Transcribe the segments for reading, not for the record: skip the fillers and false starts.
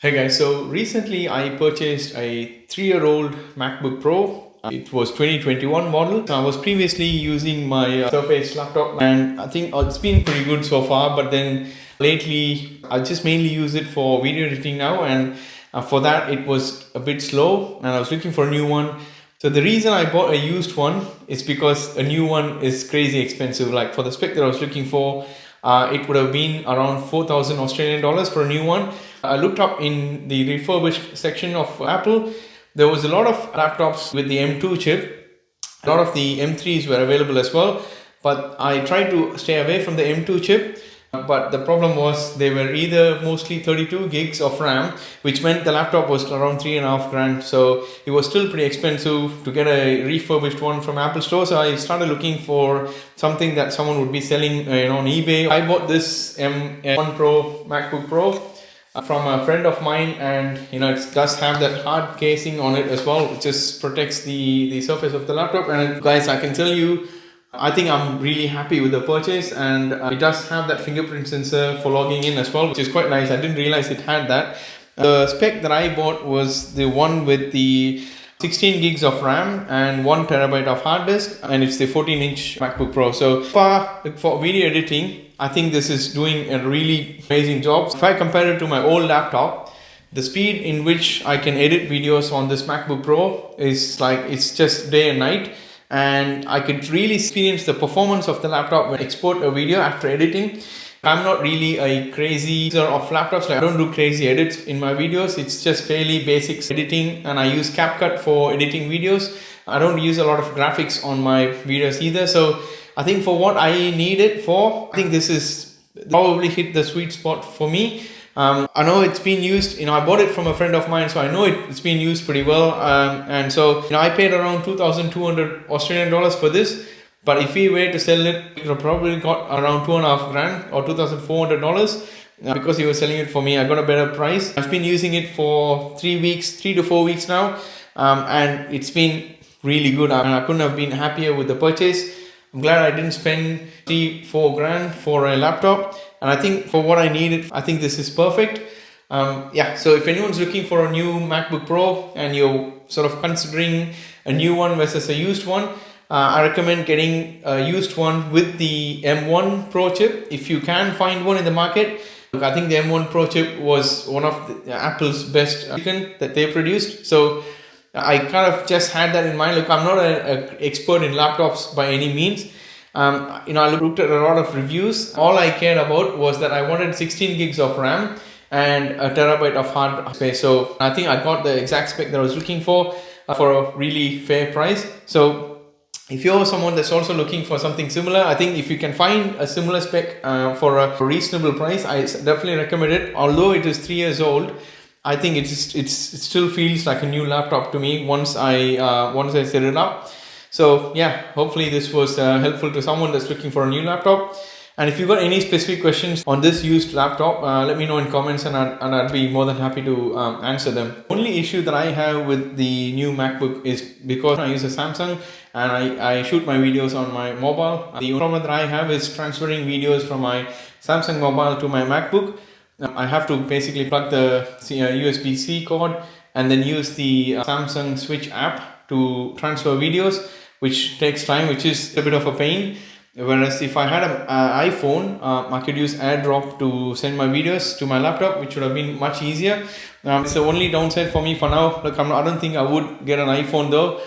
Hey guys, so recently I purchased a 3-year-old MacBook Pro. It was 2021 model. I was previously using my Surface laptop and I think it's been pretty good so far, but then lately I just mainly use it for video editing now, and for that it was a bit slow and I was looking for a new one. So the reason I bought a used one is because a new one is crazy expensive. Like for the spec that I was looking for, it would have been around 4,000 Australian dollars for a new one. I looked up in the refurbished section of Apple. There was a lot of laptops with the M2 chip. A lot of the M3s were available as well, but I tried to stay away from the M2 chip. But the problem was they were either mostly 32 gigs of RAM, which meant the laptop was around 3.5 grand. So it was still pretty expensive to get a refurbished one from Apple Store. So I started looking for something that someone would be selling, on eBay. I bought this M1 Pro MacBook Pro from a friend of mine, and it does have that hard casing on it as well, which just protects the surface of the laptop. And guys, I can tell you, I think I'm really happy with the purchase, and it does have that fingerprint sensor for logging in as well, which is quite nice. I didn't realize it had that. The spec that I bought was the one with the 16 gigs of RAM and 1 terabyte of hard disk, and it's the 14-inch MacBook Pro. So far, for video editing, I think this is doing a really amazing job. If I compare it to my old laptop, the speed in which I can edit videos on this MacBook Pro is like, it's just day and night. And I could really experience the performance of the laptop when I export a video after editing. I'm not really a crazy user of laptops. Like, I don't do crazy edits in my videos. It's just fairly basic editing, and I use CapCut for editing videos. I don't use a lot of graphics on my videos either. So I think for what I need it for, I think this is probably hit the sweet spot for me. I know it's been used, I bought it from a friend of mine, so I know it's been used pretty well. And so, I paid around 2,200 Australian dollars for this. But if we were to sell it, we probably got around 2.5 grand or $2,400. Because he was selling it for me, I got a better price. I've been using it for 3 to 4 weeks now. And it's been really good. I couldn't have been happier with the purchase. I'm glad I didn't spend 3-4 grand for a laptop. And I think for what I needed, I think this is perfect. So if anyone's looking for a new MacBook Pro and you're sort of considering a new one versus a used one, I recommend getting a used one with the M1 Pro chip if you can find one in the market. I think the M1 Pro chip was one of Apple's best silicon that they produced. So I kind of just had that in mind. Look, I'm not an expert in laptops by any means. I looked at a lot of reviews. All I cared about was that I wanted 16 gigs of RAM and a terabyte of hard space. So I think I got the exact spec that I was looking for a really fair price. So if you're someone that's also looking for something similar, I think if you can find a similar spec for a reasonable price, I definitely recommend it. Although it is 3 years old, I think it still feels like a new laptop to me once I set it up. So yeah, hopefully this was helpful to someone that's looking for a new laptop. And if you've got any specific questions on this used laptop, let me know in comments, and I'd be more than happy to answer them. The only issue that I have with the new MacBook is because I use a Samsung and I shoot my videos on my mobile. The problem that I have is transferring videos from my Samsung mobile to my MacBook. I have to basically plug the USB-C cord and then use the Samsung Switch app to transfer videos, which takes time, which is a bit of a pain. Whereas if I had an iPhone, I could use AirDrop to send my videos to my laptop, which would have been much easier. It's the only downside for me for now. Look, I don't think I would get an iPhone though.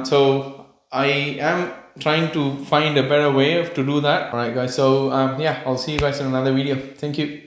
So I am trying to find a better way to do that. Alright guys, so I'll see you guys in another video. Thank you.